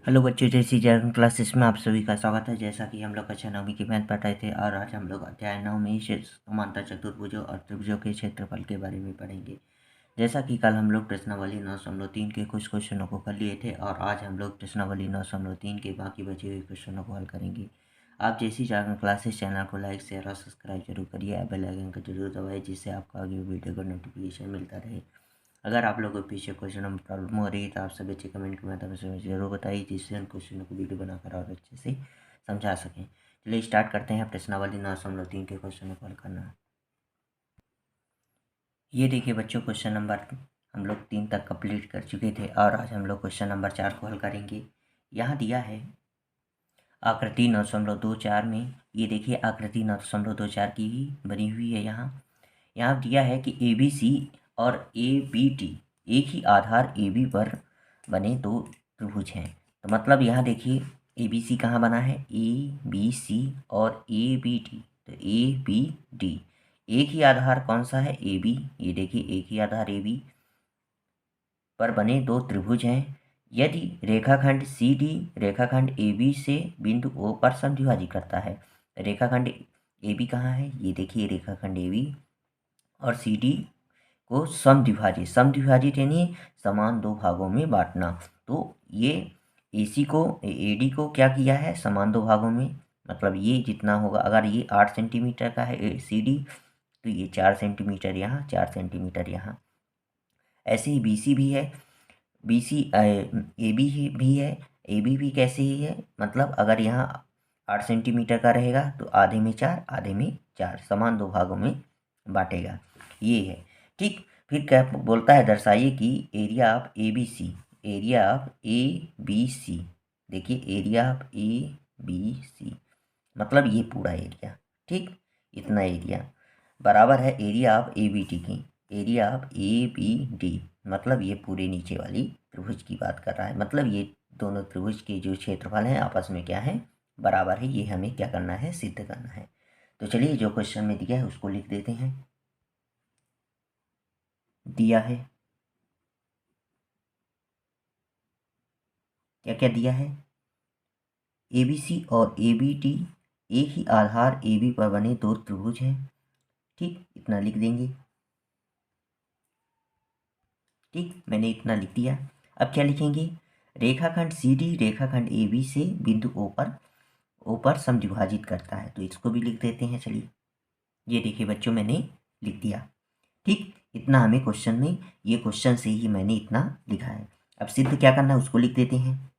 Hello बच्चों, जय श्री जय क्लासेस में आप सभी का स्वागत है। जैसा कि हम लोग कक्षा 9वीं की मैथ पढ़ रहे थे और आज हम लोग अध्याय 9 में समांतर चतुर्भुजों और त्रिभुजों के क्षेत्रफल के बारे में पढ़ेंगे। जैसा कि कल हम लोग प्रश्नावली 9.3 के कुछ क्वेश्चनों को कर लिए थे और आज हम लोग प्रश्नावली 9.3 के बाकी बचे हुए क्वेश्चनों को हल करेंगे। आप जैसी जागरण क्लासेस चैनल को लाइक शेयर और सब्सक्राइब जरूर करिए, बेल आइकन को जरूर दबाइए जिससे आपको आगे वीडियो का नोटिफिकेशन मिलता रहे। अगर आप लोगों को पीछे क्वेश्चन में प्रॉब्लम हो रही है तो आप सब बच्चे कमेंट के माध्यम से मुझे जरूर बताइए जिससे हम क्वेश्चनों को वीडियो बनाकर और अच्छे से समझा सकें। चलिए स्टार्ट करते हैं प्रश्नावली 9.3 के क्वेश्चनों को हल करना। ये देखिए बच्चों, क्वेश्चन नंबर हम लोग 3 तक कंप्लीट कर चुके थे और आज हम लोग क्वेश्चन नंबर 4 को हल करेंगे। यहाँ दिया है आकृति 9.24 में, ये देखिए आकृति 9.24 की ही बनी हुई है। यहाँ दिया है कि ABC और ABD एक ही आधार AB पर बने दो त्रिभुज हैं। तो मतलब यहाँ देखिए ABC कहाँ बना है, ABC और ABD, तो ABD एक ही आधार कौन सा है, AB। ये देखिए एक ही आधार AB पर बने दो त्रिभुज हैं। यदि रेखाखंड CD रेखाखंड AB से बिंदु O पर समद्विभाजित करता है। रेखाखंड AB कहाँ है, ये देखिए रेखाखंड AB और CD को समद्विभाजित यानी समान दो भागों में बांटना। तो ये AC को AD को क्या किया है, समान दो भागों में, मतलब ये जितना होगा, अगर ये 8 सेंटीमीटर का है CD तो ये 4 सेंटीमीटर यहाँ, 4 सेंटीमीटर यहाँ। ऐसे ही BC भी है, BC AB भी है, AB भी कैसे ही है, मतलब अगर यहाँ 8 सेंटीमीटर का रहेगा तो आधे में 4 आधे में 4 समान दो भागों में बांटेगा। ये है ठीक। फिर क्या बोलता है, दर्शाइए कि area of ABC, area of ABC, देखिए एरिया ऑफ ABC मतलब ये पूरा एरिया, ठीक, इतना एरिया बराबर है एरिया ऑफ ABD की, एरिया ऑफ ABD मतलब ये पूरे नीचे वाली त्रिभुज की बात कर रहा है। मतलब ये दोनों त्रिभुज के जो क्षेत्रफल हैं आपस में क्या है, बराबर है। ये हमें क्या करना है, सिद्ध करना है। तो चलिए जो क्वेश्चन में दिया है उसको लिख देते हैं। दिया है क्या क्या दिया है, ABC और ABD एक ही आधार AB पर बने दो त्रिभुज हैं, ठीक, इतना लिख देंगे। ठीक, मैंने इतना लिख दिया। अब क्या लिखेंगे, रेखाखंड CD रेखाखंड AB से बिंदु O पर समद्विभाजित करता है, तो इसको भी लिख देते हैं। चलिए ये देखिए बच्चों, मैंने लिख दिया। ठीक, इतना हमें क्वेश्चन में, ये क्वेश्चन से ही मैंने इतना लिखा है। अब सिद्ध क्या करना है उसको लिख देते हैं।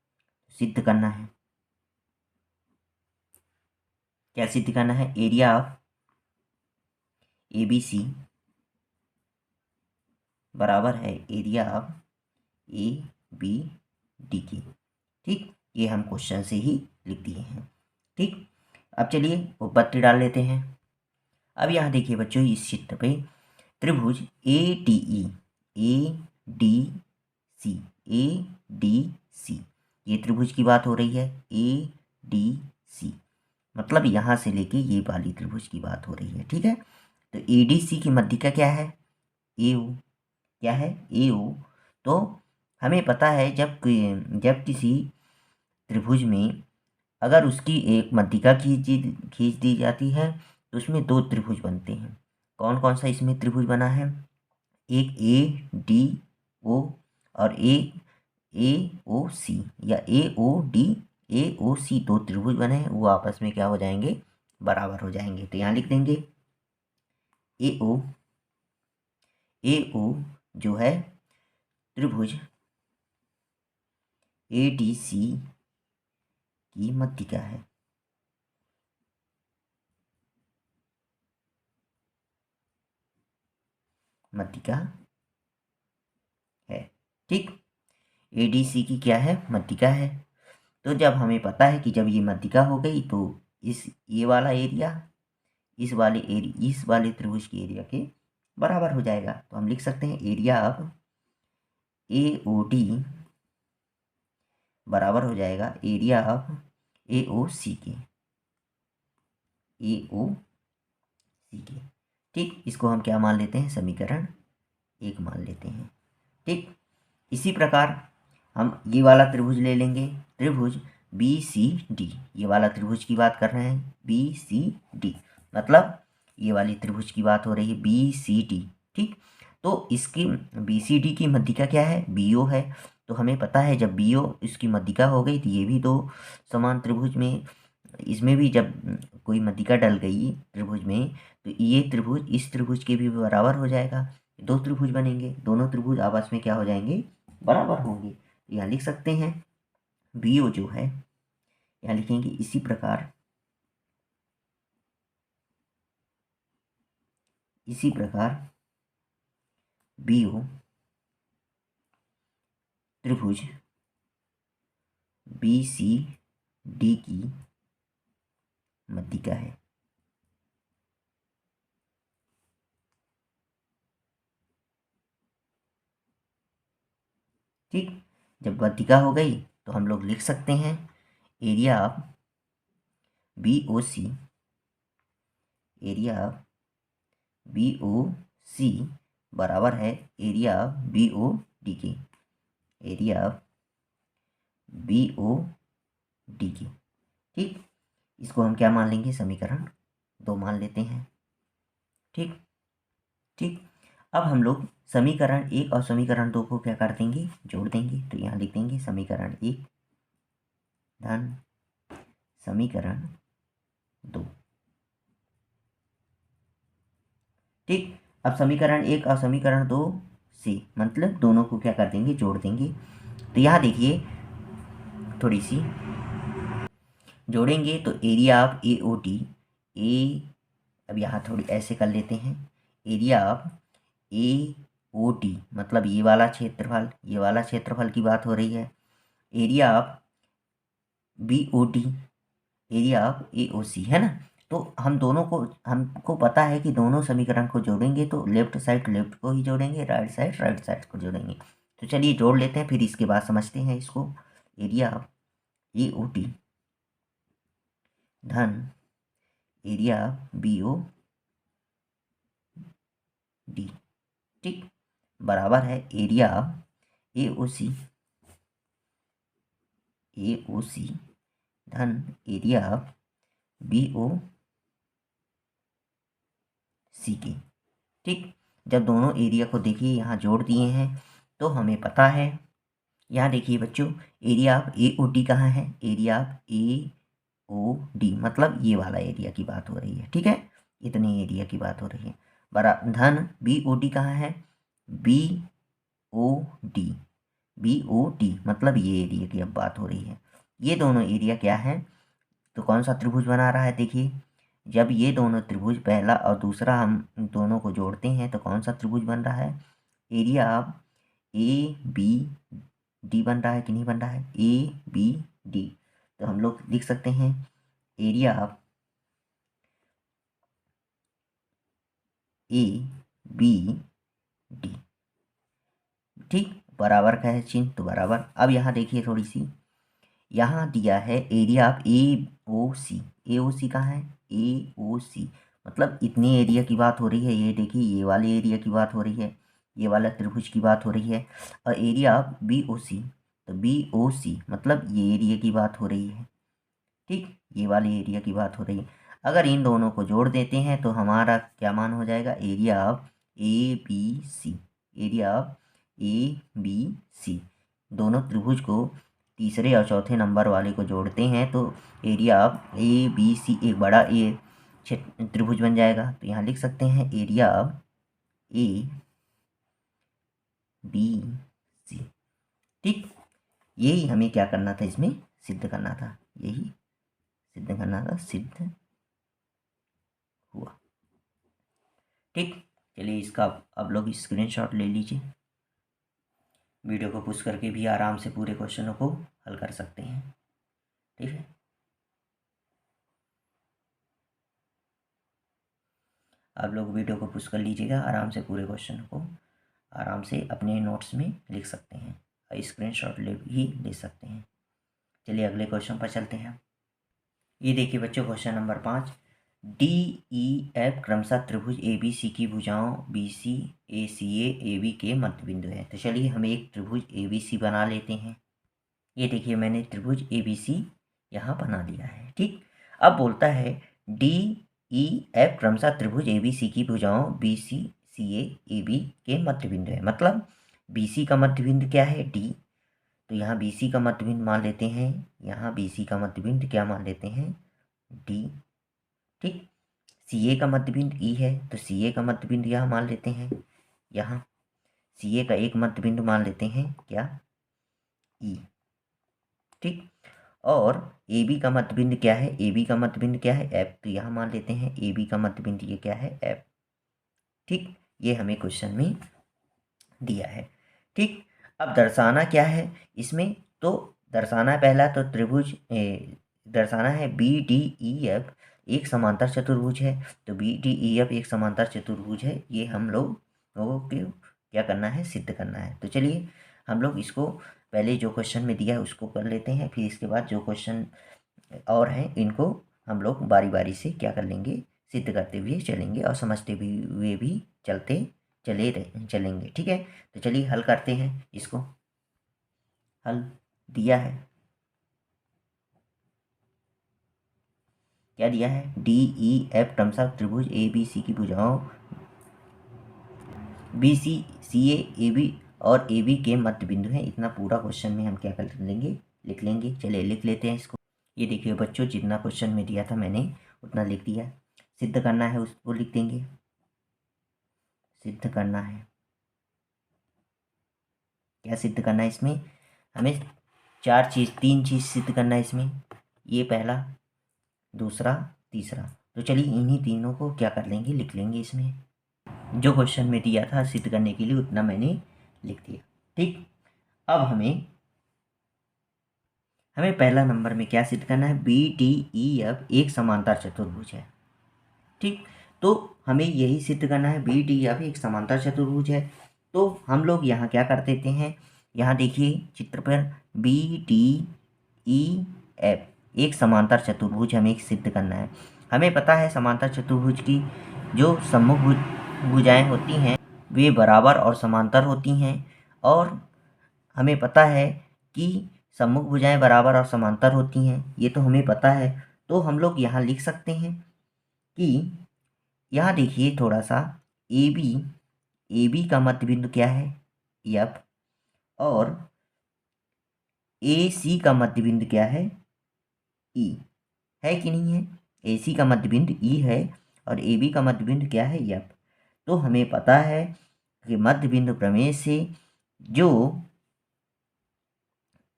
सिद्ध करना है, क्या सिद्ध करना है, एरिया ऑफ ABC बराबर है एरिया ऑफ ABD की। ठीक, ये हम क्वेश्चन से ही लिख दिए हैं। ठीक, अब चलिए उपपत्ति डाल लेते हैं। अब यहाँ देखिए बच्चों, इस चित्र पे त्रिभुज ADC ये त्रिभुज की बात हो रही है। ADC मतलब यहाँ से लेके ये वाली त्रिभुज की बात हो रही है, ठीक है। तो ADC की मध्यिका क्या है, AO, क्या है, AO। तो हमें पता है जब किसी त्रिभुज में अगर उसकी एक मध्यिका खींच दी जाती है तो उसमें दो त्रिभुज बनते हैं। कौन कौन सा इसमें त्रिभुज बना है, एक ADO और एक AOC या AOC, दो त्रिभुज बने हैं, वो आपस में क्या हो जाएंगे, बराबर हो जाएंगे। तो यहाँ लिख देंगे AO जो है त्रिभुज ADC की मध्यिका है। मध्यिका है, ठीक, ADC की क्या है, मध्यिका है। तो जब हमें पता है कि जब ये मध्यिका हो गई तो ये वाला एरिया इस वाले त्रिभुज के एरिया के बराबर हो जाएगा। तो हम लिख सकते हैं एरिया ऑफ AOD बराबर हो जाएगा एरिया ऑफ AOC के, ठीक। इसको हम क्या मान लेते हैं, समीकरण 1 मान लेते हैं। ठीक, इसी प्रकार हम ये वाला त्रिभुज ले लेंगे, त्रिभुज बी सी डी, ये वाला त्रिभुज की बात कर रहे हैं, बी सी डी मतलब ये वाली त्रिभुज की बात हो रही है, बी सी डी। ठीक, तो इसकी बी सी डी की मध्यिका क्या है, बी ओ है। तो हमें पता है जब बी ओ इसकी मध्यिका हो गई तो ये भी दो समान त्रिभुज में, इसमें भी जब कोई मध्यिका डल गई त्रिभुज में तो ये त्रिभुज इस त्रिभुज के भी बराबर हो जाएगा, दो त्रिभुज बनेंगे, दोनों त्रिभुज आपस में क्या हो जाएंगे, बराबर होंगे। यहाँ लिख सकते हैं बी ओ जो है, यहाँ लिखेंगे इसी प्रकार बी ओ त्रिभुज बी सी डी की मध्यिका है। ठीक, जब मध्यिका हो गई तो हम लोग लिख सकते हैं area of B O C, area of B O C बराबर है area of B O D के, area of B O D की। ठीक, इसको हम क्या मान लेंगे, समीकरण 2 मान लेते हैं। ठीक ठीक, अब हम लोग समीकरण 1 और समीकरण 2 को क्या कर देंगे, जोड़ देंगे। तो यहाँ लिख देंगे समीकरण 1 धन समीकरण 2। ठीक, अब समीकरण 1 और समीकरण 2 से मतलब दोनों को क्या कर देंगे, जोड़ देंगे। तो यहाँ देखिए थोड़ी सी जोड़ेंगे तो area of A O T, A अब यहाँ थोड़ी ऐसे कर लेते हैं, area of A O T मतलब ये वाला क्षेत्रफल की बात हो रही है, area of B O T area of A O C, है ना। तो हम दोनों को, हमको पता है कि दोनों समीकरण को जोड़ेंगे तो लेफ्ट साइड लेफ्ट को ही जोड़ेंगे, राइट साइड को जोड़ेंगे। तो चलिए जोड़ लेते हैं, फिर इसके बाद समझते हैं इसको। Area of A O T धन area of B O D, ठीक, बराबर है area of A O C धन area of B O C के। ठीक, जब दोनों एरिया को देखिए यहाँ जोड़ दिए हैं तो हमें पता है, यहाँ देखिए बच्चों area of A O D कहाँ है, area of A O D मतलब ये वाला एरिया की बात हो रही है। ठीक है, इतने एरिया की बात हो रही है। बरा धन बी ओ डी कहाँ है, बी ओ डी मतलब ये एरिया की अब बात हो रही है। ये दोनों एरिया क्या है, तो कौन सा त्रिभुज बना रहा है, देखिए जब ये दोनों त्रिभुज पहला और दूसरा हम दोनों को जोड़ते हैं तो कौन सा त्रिभुज बन रहा है, area of A B D बन रहा है कि नहीं बन रहा है, ए बी डी। तो हम लोग लिख सकते हैं area of A B D, ठीक, बराबर का है चिन्ह तो बराबर। अब यहाँ देखिए थोड़ी सी, यहाँ दिया है एरिया ऑफ ए ओ सी कहाँ है, ए ओ सी मतलब इतने एरिया की बात हो रही है। ये देखिए ये वाले एरिया की बात हो रही है, ये वाला त्रिभुज की बात हो रही है। और एरिया ऑफ बी ओ सी, तो बी ओ सी मतलब ये एरिया की बात हो रही है। ठीक, ये वाले एरिया की बात हो रही है। अगर इन दोनों को जोड़ देते हैं तो हमारा क्या मान हो जाएगा, area of A B C, area of A B C. दोनों त्रिभुज को तीसरे और चौथे नंबर वाले को जोड़ते हैं तो area of A B C एक बड़ा ए त्रिभुज बन जाएगा। तो यहाँ लिख सकते हैं area of A B C. ठीक, यही हमें क्या करना था, इसमें सिद्ध करना था, यही सिद्ध करना था, सिद्ध हुआ। ठीक, चलिए इसका अब लोग स्क्रीनशॉट ले लीजिए, वीडियो को पुश करके भी आराम से पूरे क्वेश्चनों को हल कर सकते हैं। ठीक है, आप लोग वीडियो को पुश कर लीजिएगा, आराम से पूरे क्वेश्चन को आराम से अपने नोट्स में लिख सकते हैं, स्क्रीनशॉट ले सकते हैं। चलिए अगले क्वेश्चन पर चलते हैं। ये देखिए बच्चों question number 5, D E F क्रमशः त्रिभुज ए बी सी की भुजाओं B C A C A B के मध्य बिंदु है। तो चलिए हम एक त्रिभुज ए बी सी बना लेते हैं। ये देखिए मैंने त्रिभुज ABC यहाँ बना लिया है। ठीक, अब बोलता है DEF क्रमशः त्रिभुज ABC की भुजाओं BC CA AB के मध्य बिंदु है। मतलब BC का मध्य बिंदु क्या है? D। तो यहाँ BC का मध्य बिंदु मान लेते हैं, यहाँ BC का मध्य बिंदु क्या मान लेते हैं? D। ठीक, CA का मध्य बिंदु E है, तो CA का मध्य बिंदु यहाँ मान लेते हैं, यहाँ CA का एक मध्य बिंदु मान लेते हैं क्या? E। ठीक, और AB का मध्य बिंदु क्या है? AB का मध्य बिंदु क्या है? F। तो यहाँ मान लेते हैं AB का मध्य बिंदु ये क्या है? F। ठीक, ये हमें क्वेश्चन में दिया है। ठीक, अब दर्शाना क्या है इसमें? तो दर्शाना पहला तो त्रिभुज दर्शाना है BDEF एक समांतर चतुर्भुज है। तो BDEF एक समांतर चतुर्भुज है, ये हम लोगों को क्या करना है? सिद्ध करना है। तो चलिए हम लोग इसको पहले जो क्वेश्चन में दिया है उसको कर लेते हैं, फिर इसके बाद जो क्वेश्चन और हैं इनको हम लोग बारी बारी से क्या कर लेंगे? सिद्ध करते हुए चलेंगे और समझते हुए भी चलेंगे। ठीक है, तो चलिए हल करते हैं इसको। हल दिया है, क्या दिया है? DEF क्रमशः त्रिभुज ABC की भुजाओं BC CA AB और AB के मध्य बिंदु हैं। इतना पूरा क्वेश्चन में हम क्या कर लेंगे? लिख लेंगे। चलिए लिख लेते हैं इसको। ये देखिए बच्चों, जितना क्वेश्चन में दिया था मैंने उतना लिख दिया। सिद्ध करना है उसको लिख देंगे, सिद्ध करना है। क्या सिद्ध करना है इसमें? हमें तीन चीज़ सिद्ध करना है इसमें। ये पहला, दूसरा, तीसरा। तो चलिए इन्हीं तीनों को क्या कर लेंगे? लिख लेंगे इसमें। जो क्वेश्चन में दिया था सिद्ध करने के लिए उतना मैंने लिख दिया। ठीक, अब हमें पहला नंबर में क्या सिद्ध करना है? BDEF एक समांतर चतुर्भुज है। ठीक, तो हमें यही सिद्ध करना है, BDEF एक समांतर चतुर्भुज है। तो हम लोग यहाँ क्या कर देते हैं? यहाँ देखिए चित्र पर BDEF एक समांतर चतुर्भुज हमें सिद्ध करना है। हमें पता है समांतर चतुर्भुज की जो सम्मुख भुजाएं होती हैं वे बराबर और समांतर होती हैं, और हमें पता है कि सम्मुख भुजाएं बराबर और समांतर होती हैं, ये तो हमें पता है। तो हम लोग यहाँ लिख सकते हैं कि यहाँ देखिए थोड़ा सा AB का मध्य बिंदु क्या है? F। और AC का मध्य बिंदु क्या है? E। है कि नहीं है? AC का मध्य बिंदु E है और AB का मध्य बिंदु क्या है? F। तो हमें पता है कि मध्य बिंदु प्रमेय से जो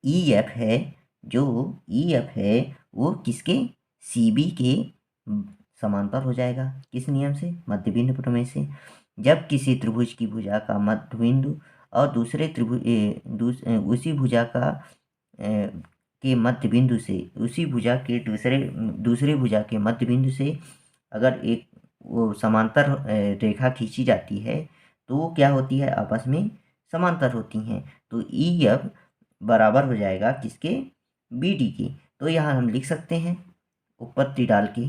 EF है वो किसके? CB के समांतर हो जाएगा। किस नियम से? मध्य बिंदु प्रमेय से। जब किसी त्रिभुज की भुजा का मध्य बिंदु और दूसरे त्रिभुज उसी भुजा का के मध्य बिंदु से उसी भुजा के दूसरे भुजा के मध्य बिंदु से अगर एक वो समांतर रेखा खींची जाती है तो वो क्या होती है? आपस में समांतर होती हैं। तो EF बराबर हो जाएगा किसके? BD के। तो यहाँ हम लिख सकते हैं उत्पत्ति डाल के,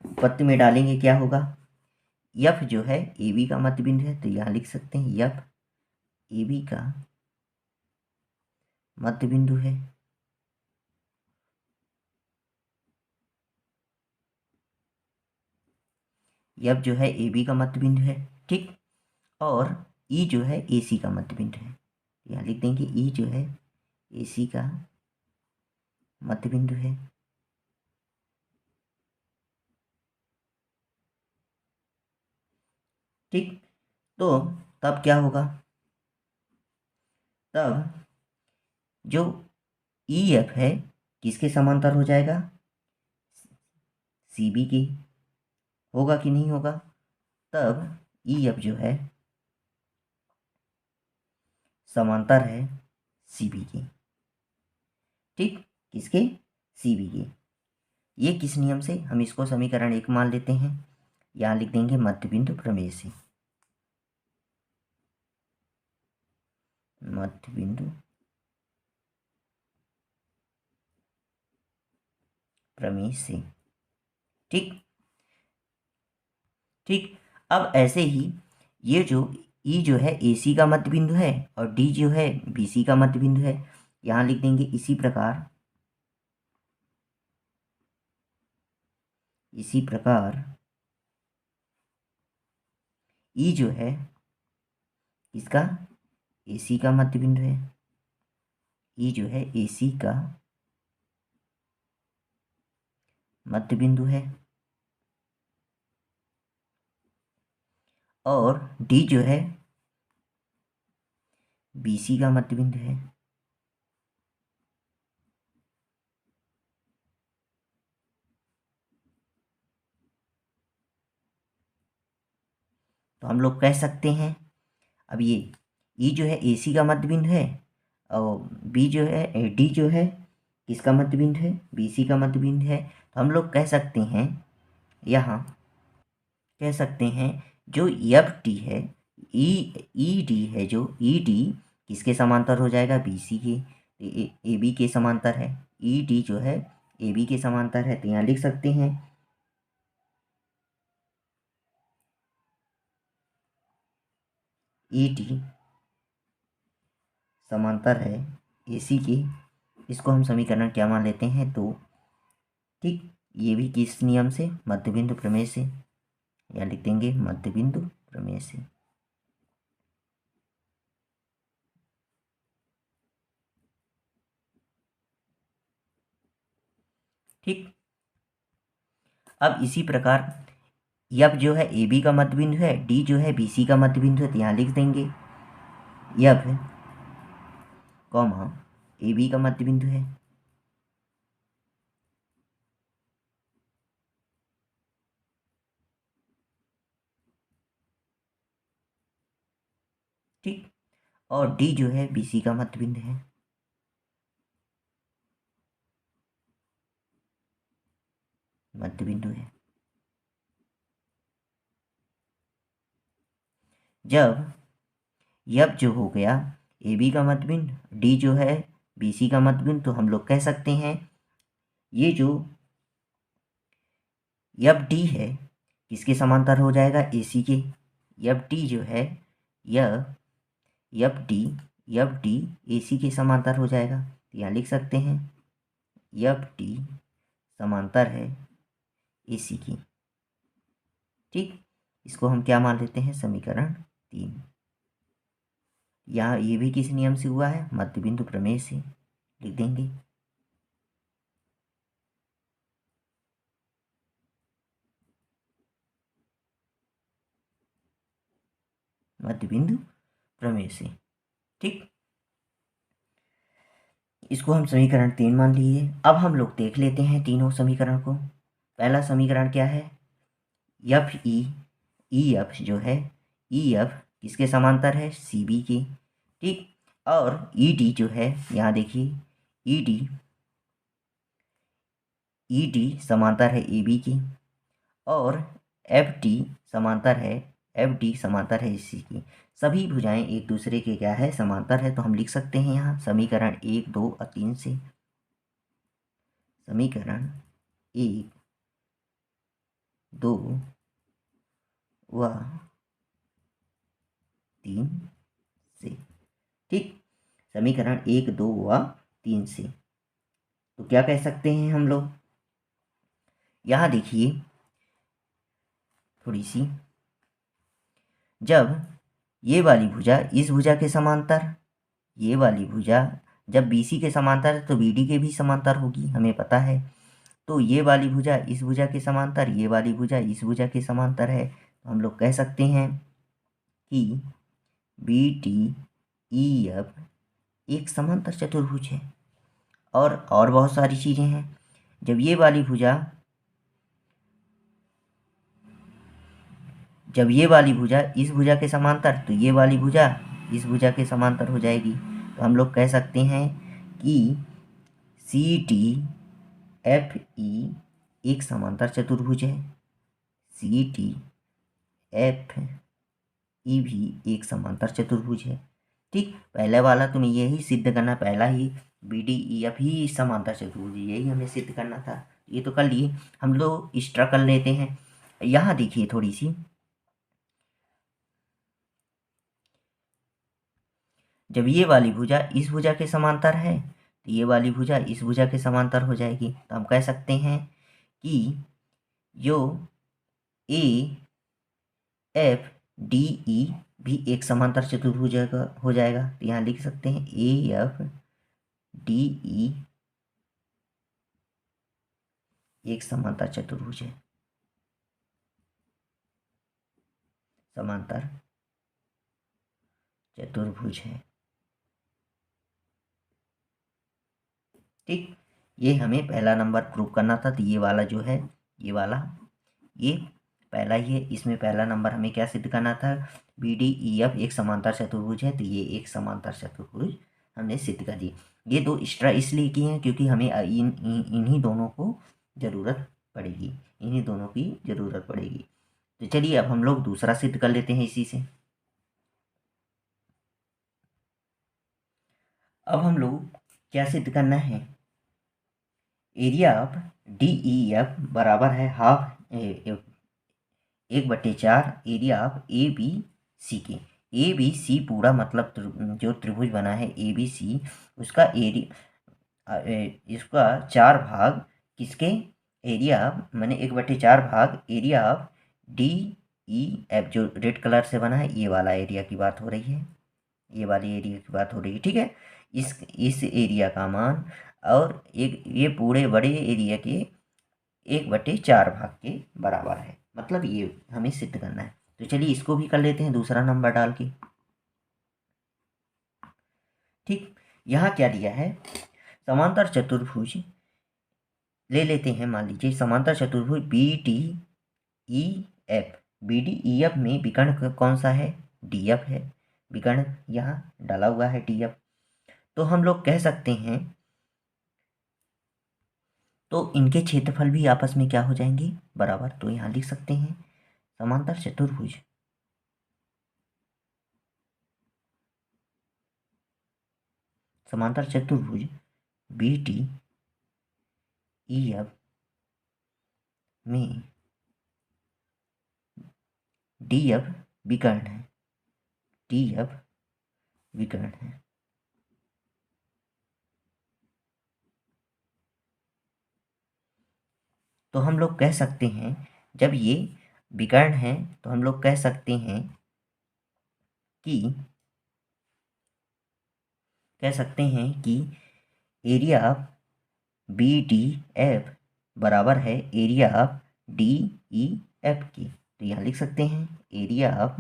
उत्पत्ति में डालेंगे क्या होगा? F जो है AB का मध्य बिंदु है, तो यहाँ लिख सकते हैं F AB का मध्य बिंदु है। F जो है AB का मध्य बिंदु है। ठीक, और E जो है AC का मध्य बिंदु है। यहाँ लिख देंगे E जो है AC का मध्य बिंदु है। ठीक, तो तब क्या होगा? तब जो EF है किसके समांतर हो जाएगा? CB के। होगा कि नहीं होगा? तब EF जो है समांतर है CB के। ठीक, किसके? CB के। ये किस नियम से? हम इसको समीकरण 1 मान लेते हैं। यहाँ लिख देंगे मध्य बिंदु प्रमेय से। मध्य बिंदु प्रमेय से। ठीक ठीक, अब ऐसे ही ये जो ई जो है AC का मध्य बिंदु है और डी जो है BC का मध्य बिंदु है। यहाँ लिख देंगे इसी प्रकार ई जो है इसका AC का मध्य बिंदु है। ई जो है AC का मध्य बिंदु है और डी जो है BC का मध्य बिंदु है। तो हम लोग कह सकते हैं, अब ये ई जो है AC का मध्य बिंदु है और बी जो है डी जो है किसका मध्य बिंदु है, BC का मध्य बिंदु है। तो हम लोग कह सकते हैं, यहाँ कह सकते हैं जो FD है, ED है, जो ED किसके समांतर हो जाएगा, BC के, AB के समांतर है। ED जो है AB के समांतर है। तो यहाँ लिख सकते हैं ED समांतर है AC के। इसको हम समीकरण क्या मान लेते हैं, तो ठीक, ये भी किस नियम से, मध्यबिंदु प्रमेय से। या लिख देंगे मध्यबिंदु प्रमेय से। ठीक, अब इसी प्रकार यब जो है AB का मध्य बिंदु है, D जो है BC का मध्य बिंदु है। तो यहाँ लिख देंगे यब कॉमा AB का मध्य बिंदु है। ठीक, और D जो है BC का मध्य बिंदु है। मध्य बिंदु है। जब यब जो हो गया AB का मध्य बिंदु, D जो है BC का मध्य बिंदु, तो हम लोग कह सकते हैं ये जो यब D है किसके समांतर हो जाएगा, AC के। यब D जो है यब D AC के समांतर हो जाएगा। तो यहाँ लिख सकते हैं यब D समांतर है AC की। ठीक, इसको हम क्या मान लेते हैं, समीकरण 3। यहाँ ये भी किस नियम से हुआ है, मध्य बिंदु प्रमेय से। लिख देंगे मध्य बिंदु प्रमेय से। ठीक, इसको हम समीकरण 3 मान लिए। अब हम लोग देख लेते हैं तीनों समीकरण को। पहला समीकरण क्या है, EF जो है, EF किसके समांतर है, CB के। ठीक, और ED जो है, यहाँ देखिए ED समांतर है AB की और FD समांतर है AC की। सभी भुजाएं एक दूसरे के क्या है, समांतर है। तो हम लिख सकते हैं यहाँ समीकरण 1, 2 और 3 से। समीकरण 1, 2 व 3 से। ठीक, समीकरण 1, 2 व 3 से। तो क्या कह सकते हैं हम लोग, यहाँ देखिए थोड़ी सी, जब ये वाली भुजा इस भुजा के समांतर, ये वाली भुजा जब BC के समांतर है तो BD के भी समांतर होगी, हमें पता है। तो ये वाली भुजा इस भुजा के समांतर, ये वाली भुजा इस भुजा के समांतर है। तो हम लोग कह सकते हैं कि BDEF एक समांतर चतुर्भुज है। और बहुत सारी चीज़ें हैं। जब ये वाली भुजा इस भुजा के समांतर, तो ये वाली भुजा इस भुजा के समांतर हो जाएगी। तो हम लोग कह सकते हैं कि CDFE एक समांतर चतुर्भुज है। CDFE भी एक समांतर चतुर्भुज है। ठीक, पहले वाला तुम्हें यही सिद्ध करना, पहला ही BDEF ही समांतर चतुर्भुज, यही हमें सिद्ध करना था। ये तो कर लिए, हम लोग एक्स्ट्रा कर लेते हैं। यहाँ देखिए थोड़ी सी, जब ये वाली भुजा इस भुजा के समांतर है तो ये वाली भुजा इस भुजा के समांतर हो जाएगी। तो हम कह सकते हैं कि जो ए एफ डी ई भी एक समांतर चतुर्भुज हो जाएगा। तो यहाँ लिख सकते हैं ए एफ डी ई एक समांतर चतुर्भुज है, समांतर चतुर्भुज है। ठीक, ये हमें पहला नंबर प्रूव करना था। तो ये वाला जो है, ये वाला, ये पहला ही है, इसमें पहला नंबर हमें क्या सिद्ध करना था, बी डी ई एफ एक समांतर चतुर्भुज है। तो ये एक समांतर चतुर्भुज हमने सिद्ध कर दी। ये दो एक्स्ट्रा इसलिए किए हैं क्योंकि हमें इन्हीं दोनों को ज़रूरत पड़ेगी, इन्हीं दोनों की ज़रूरत पड़ेगी। तो चलिए अब हम लोग दूसरा सिद्ध कर लेते हैं इसी से। अब हम लोग क्या सिद्ध करना है, area of D E F बराबर है half 1/4 area of A B C के। ए बी सी पूरा मतलब जो त्रिभुज बना है ए बी सी, उसका एरिया, इसका 4 भाग किसके, एरिया मैंने 1/4 भाग area of D E F, जो रेड कलर से बना है ये वाला एरिया की बात हो रही है, ये वाली एरिया की बात हो रही है। ठीक है, इस एरिया का मान और एक ये पूरे बड़े एरिया के 1/4 भाग के बराबर है, मतलब ये हमें सिद्ध करना है। तो चलिए इसको भी कर लेते हैं दूसरा नंबर डाल के। ठीक, यहाँ क्या दिया है, समांतर चतुर्भुज ले लेते हैं। मान लीजिए समांतर चतुर्भुज B D E F, B D E F में विकर्ण कौन सा है, डी एफ है, विकर्ण यहाँ डाला हुआ है डी एफ। तो हम लोग कह सकते हैं, तो इनके क्षेत्रफल भी आपस में क्या हो जाएंगे, बराबर। तो यहाँ लिख सकते हैं समांतर चतुर्भुज बी टी ई एफ में डी एफ विकर्ण है, डी एफ विकर्ण है। तो हम लोग कह सकते हैं, जब ये विकर्ण है तो हम लोग कह सकते हैं कि area of B D F बराबर है area of D E F की। तो यहाँ लिख सकते हैं area of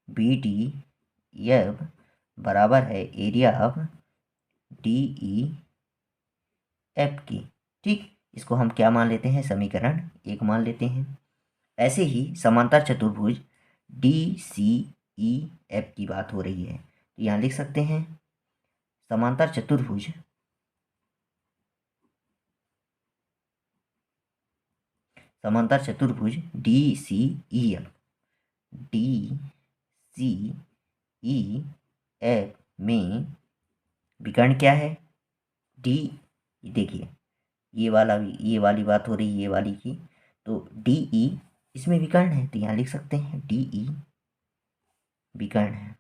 B D F बराबर है area of D E F की। ठीक, इसको हम क्या मान लेते हैं, समीकरण 1 मान लेते हैं। ऐसे ही समांतर चतुर्भुज डी सी ई एफ की बात हो रही है। तो यहाँ लिख सकते हैं समांतर चतुर्भुज D C E F, D C E F में विकर्ण क्या है, डी, देखिए ये वाली बात हो रही है ये वाली की। तो डी ई इसमें विकर्ण है, तो यहाँ लिख सकते हैं डी ई विकर्ण है।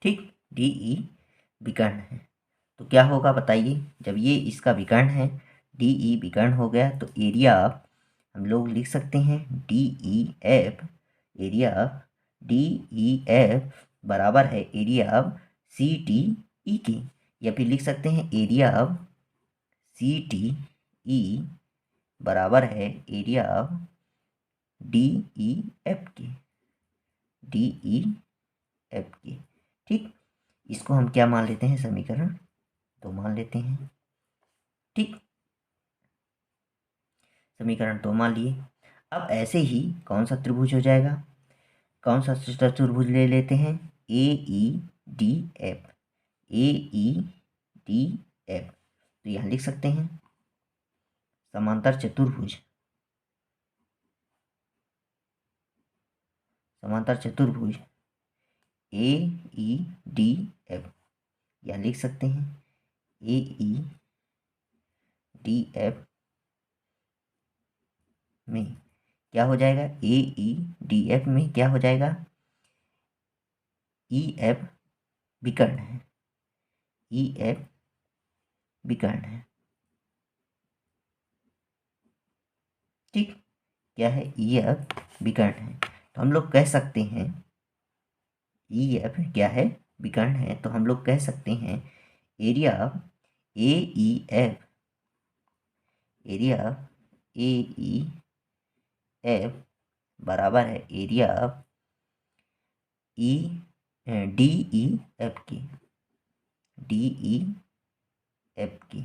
ठीक, डी ई विकर्ण है। तो क्या होगा बताइए, जब ये इसका विकर्ण है, डी ई विकर्ण हो गया, तो एरिया ऑफ हम लोग लिख सकते हैं D E F, area of D E F बराबर है area of C T E की, या फिर लिख सकते हैं area of C T E बराबर है area of D E F की, डी ई एफ की। ठीक, इसको हम क्या मान लेते हैं, समीकरण 2 मान लेते हैं। ठीक, समीकरण 2 मान लिए। अब ऐसे ही कौन सा त्रिभुज हो जाएगा, कौन सा चतुर्भुज ले लेते हैं, ए ई डी एफ, ए ई डी एफ। तो यहाँ लिख सकते हैं समांतर चतुर्भुज ए ई डी एफ, या लिख सकते हैं ए ई डी एफ में क्या हो जाएगा, AEDF में क्या हो जाएगा, EF विकर्ण है, EF विकर्ण है। ठीक, क्या है, EF विकर्ण है। तो हम लोग कह सकते हैं EF क्या है, विकर्ण है, तो हम लोग कह सकते हैं एरिया AEF, एरिया AEF बराबर है एरिया DEF की, DEF की।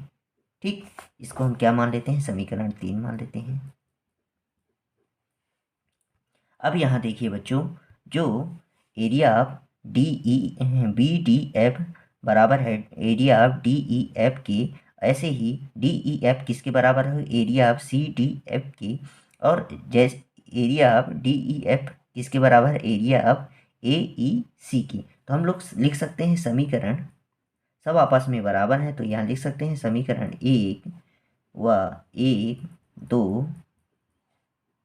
ठीक, इसको हम क्या मान लेते हैं, समीकरण 3 मान लेते हैं। अब यहाँ देखिए बच्चों, जो एरिया ऑफ BDF बराबर है एरिया ऑफ DEF के, ऐसे ही DEF किसके बराबर है, एरिया ऑफ CDF की, और जैसे एरिया ऑफ DEF किसके बराबर है, एरिया ऑफ AEC की। तो हम लोग लिख सकते हैं समीकरण, सब आपस में बराबर हैं, तो यहाँ लिख सकते हैं समीकरण 1 व 1 2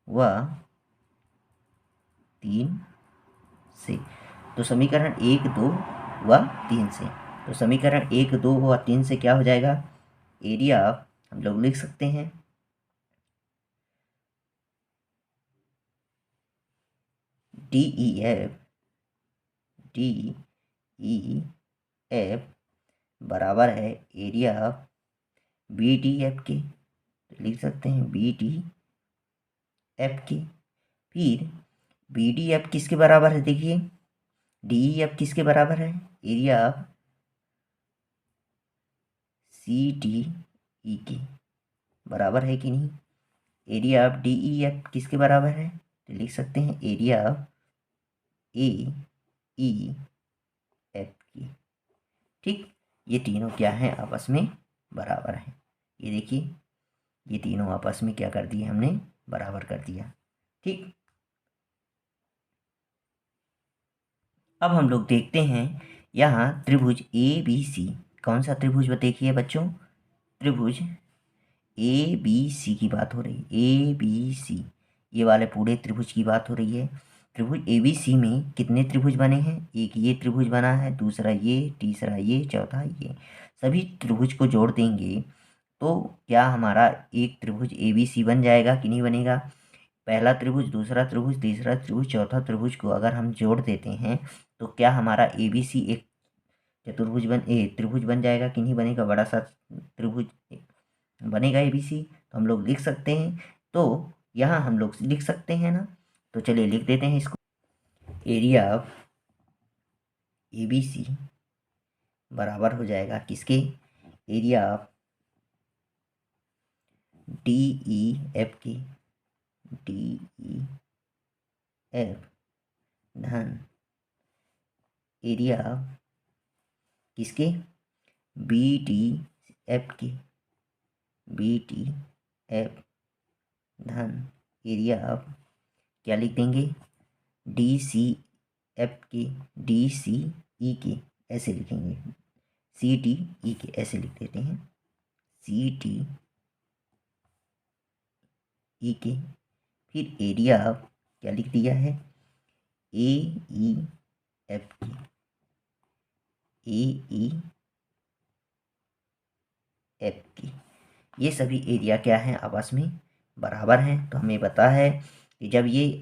व 3 से। तो समीकरण 1 2 व 3 से, तो समीकरण 1 2 व 3 से क्या हो जाएगा, एरिया हम लोग लिख सकते हैं DEF बराबर है एरिया ऑफ BDF के, तो लिख सकते हैं BDF के। फिर BDF किसके बराबर है, देखिए DEF किसके बराबर है, एरिया ऑफ CDE के बराबर है कि नहीं, एरिया ऑफ DEF किसके बराबर है, तो लिख सकते हैं एरिया ऑफ AEF की। ठीक, ये तीनों क्या हैं, आपस में बराबर हैं। ये देखिए, ये तीनों आपस में क्या कर दिए हमने, बराबर कर दिया। ठीक, अब हम लोग देखते हैं यहाँ त्रिभुज ABC, कौन सा त्रिभुज देखिए बच्चों, त्रिभुज ABC की बात हो रही है, ABC, ये वाले पूरे त्रिभुज की बात हो रही है। त्रिभुज ABC में कितने त्रिभुज बने हैं, एक ये त्रिभुज बना है, दूसरा ये, तीसरा ये, चौथा ये। सभी त्रिभुज को जोड़ देंगे तो क्या हमारा एक त्रिभुज ABC बन जाएगा कि नहीं बनेगा। पहला त्रिभुज, दूसरा त्रिभुज, तीसरा त्रिभुज, चौथा त्रिभुज को अगर हम जोड़ देते हैं तो क्या हमारा ABC एक त्रिभुज बन जाएगा कि नहीं बनेगा, बड़ा सा त्रिभुज बनेगा ABC। तो हम लोग लिख सकते हैं, तो यहाँ हम लोग लिख सकते हैं ना, तो चलिए लिख देते हैं इसको, एरिया ऑफ ABC बराबर हो जाएगा किसके, एरिया ऑफ DEF की, DEF धन एरिया किसके, BDF की, BDF धन एरिया ऑफ क्या लिख देंगे, DCF की, DCE की, ऐसे लिखेंगे, CDE के ऐसे लिख देते हैं, CDE के। फिर एरिया क्या लिख दिया है, AEF की, AEF की। ये सभी एरिया क्या हैं, आपस में बराबर हैं। तो हमें पता है कि जब ये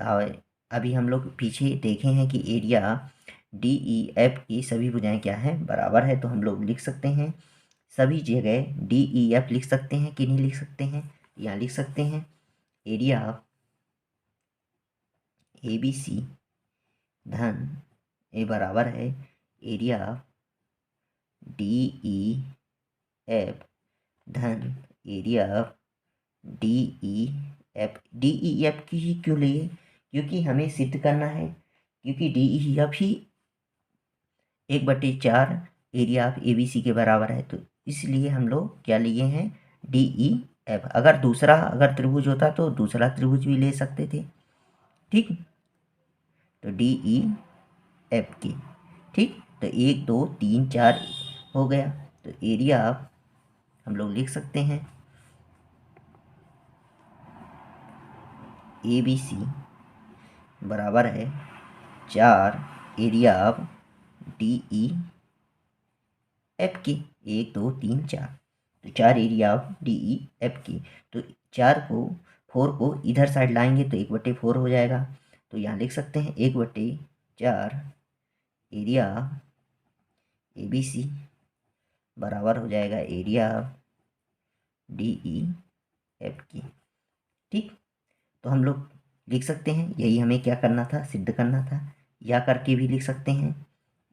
अभी हम लोग पीछे देखे हैं कि एरिया DEF की सभी भुजाएं क्या हैं, बराबर है। तो हम लोग लिख सकते हैं सभी जगह DEF लिख सकते हैं कि नहीं लिख सकते हैं, यहाँ लिख सकते हैं एरिया ABC धन ए बराबर है एरिया DEF धन एरिया DEF की ही क्यों लिए, क्योंकि हमें सिद्ध करना है, क्योंकि DEF he 1/4 area of ABC के बराबर है। तो इसलिए हम लोग क्या लिए हैं, DEF। अगर त्रिभुज होता तो दूसरा त्रिभुज भी ले सकते थे। ठीक, तो DEF की। ठीक, तो 1 2 3 4 हो गया। तो एरिया हम लोग लिख सकते हैं ABC बराबर है 4 एरिया ऑफ DEF के। 1 2 3 4, तो 4 एरिया ऑफ DEF के। तो 4 को इधर साइड लाएंगे तो 1/4 हो जाएगा। तो यहाँ लिख सकते हैं 1/4 एरिया ABC बराबर हो जाएगा एरिया DEF की। ठीक, तो हम लोग लिख सकते हैं, यही हमें क्या करना था, सिद्ध करना था। या करके भी लिख सकते हैं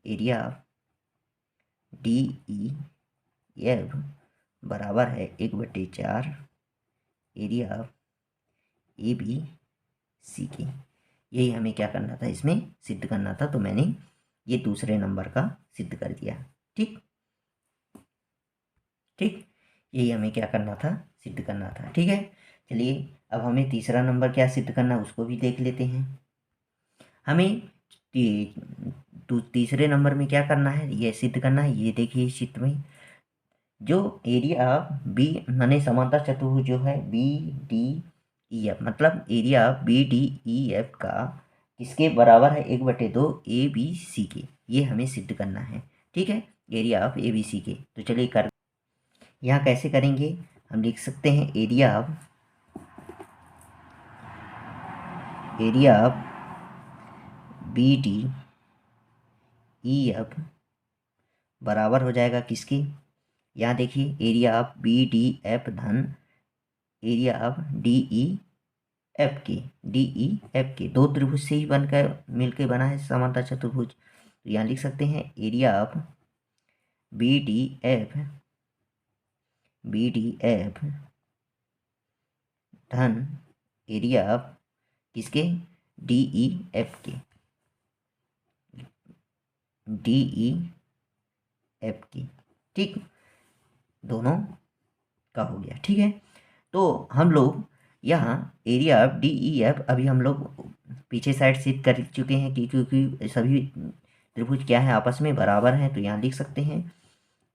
एरिया DEF बराबर है 1/4 एरिया ABC की। यही हमें क्या करना था, इसमें सिद्ध करना था। तो मैंने ये दूसरे नंबर का सिद्ध कर दिया। ठीक ठीक, यही हमें क्या करना था, सिद्ध करना था। ठीक है, चलिए अब हमें तीसरा नंबर क्या सिद्ध करना है उसको भी देख लेते हैं। हमें तीसरे नंबर में क्या करना है, ये सिद्ध करना है। ये देखिए इस चित्र में जो एरिया बी माने समांतर चतुर्भुज जो है BDEF, मतलब एरिया BDEF का किसके बराबर है, 1/2 ABC के। ये हमें सिद्ध करना है। ठीक है, एरिया ऑफ ABC के। तो चलिए कर, यहाँ कैसे करेंगे, हम लिख सकते हैं एरिया ऑफ BDEF बराबर हो जाएगा किसके, यहाँ देखिए एरिया ऑफ BDF धन एरिया ऑफ DEF के। दो त्रिभुज से ही बनकर मिलकर बना है समांतर चतुर्भुज। तो यहाँ लिख सकते हैं एरिया ऑफ BDF धन एरिया ऑफ किसके, DEF के। ठीक, दोनों का हो गया। ठीक है, तो हम लोग यहाँ एरिया ऑफ DEF अभी हम लोग पीछे साइड सिद्ध कर चुके हैं कि क्योंकि सभी त्रिभुज क्या है, आपस में बराबर हैं। तो यहाँ लिख सकते हैं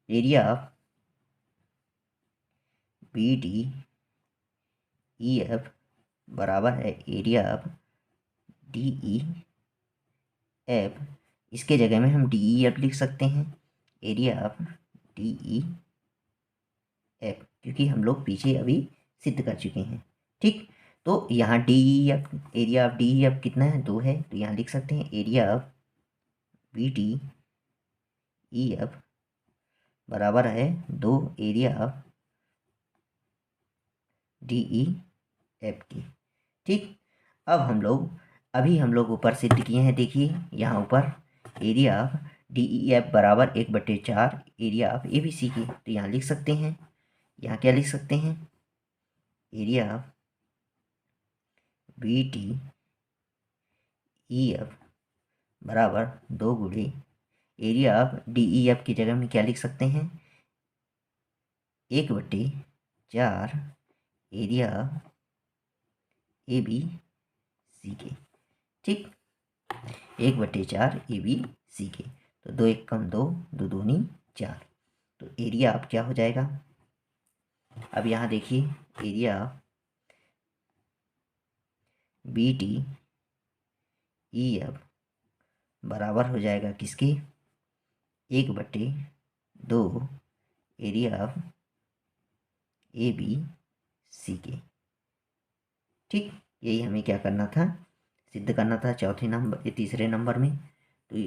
एरिया ऑफ BDEF बराबर है एरिया ऑफ DEF। इसके जगह में हम DEF लिख सकते हैं, एरिया ऑफ DEF, क्योंकि हम लोग पीछे अभी सिद्ध कर चुके हैं। ठीक, तो यहाँ DEF एरिया ऑफ DEF कितना है, 2 है। तो यहाँ लिख सकते हैं एरिया ऑफ BDEF बराबर है 2 एरिया ऑफ DEF की। ठीक, अब हम लोग ऊपर सिद्ध किए हैं। देखिए यहाँ ऊपर एरिया ऑफ DEF बराबर 1/4 एरिया ऑफ ABC की। तो यहाँ लिख सकते हैं, यहाँ क्या लिख सकते हैं, एरिया ऑफ BDEF बराबर 2 गुणे एरिया ऑफ DEF की जगह में क्या लिख सकते हैं, 1/4 एरिया ABC के। ठीक, 1/4 ABC के। तो 2 1 कम 2, 2 दूनी 4। तो एरिया अब क्या हो जाएगा, अब यहाँ देखिए एरिया BDEF बराबर हो जाएगा किसके, 1/2 एरिया ऑफ ABC के। ठीक, यही हमें क्या करना था, सिद्ध करना था तीसरे नंबर में। तो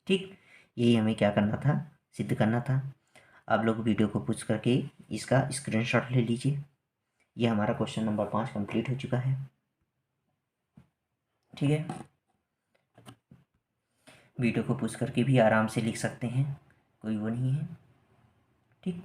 ठीक, यही हमें क्या करना था, सिद्ध करना था। आप लोग वीडियो को पॉज करके इसका स्क्रीनशॉट ले लीजिए। ये हमारा क्वेश्चन नंबर 5 कंप्लीट हो चुका है। ठीक है, वीडियो को पॉज करके भी आराम से लिख सकते हैं, कोई वो नहीं है। ठीक,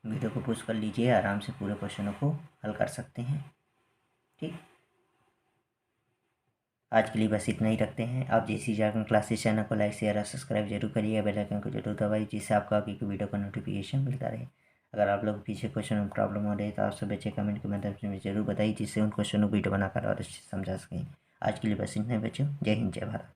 वीडियो को पॉज कर लीजिए, आराम से पूरे क्वेश्चनों को हल कर सकते हैं। ठीक, आज के लिए बस इतना ही रखते हैं। आप जैसी जागरण क्लासेस चैनल को लाइक शेयर और सब्सक्राइब जरूर करिए, बेल आइकन को जरूर दबाइए, जिससे आपको आगे की वीडियो का नोटिफिकेशन मिलता रहे। अगर आप लोग पीछे क्वेश्चन में प्रॉब्लम हो रही है तो आप सब बच्चे कमेंट के माध्यम से मुझे जरूर बताइए, जिससे उन क्वेश्चनों को वीडियो बनाकर और अच्छे से समझा सकें। आज के लिए बस इतना ही बच्चों। जय हिंद, जय भारत।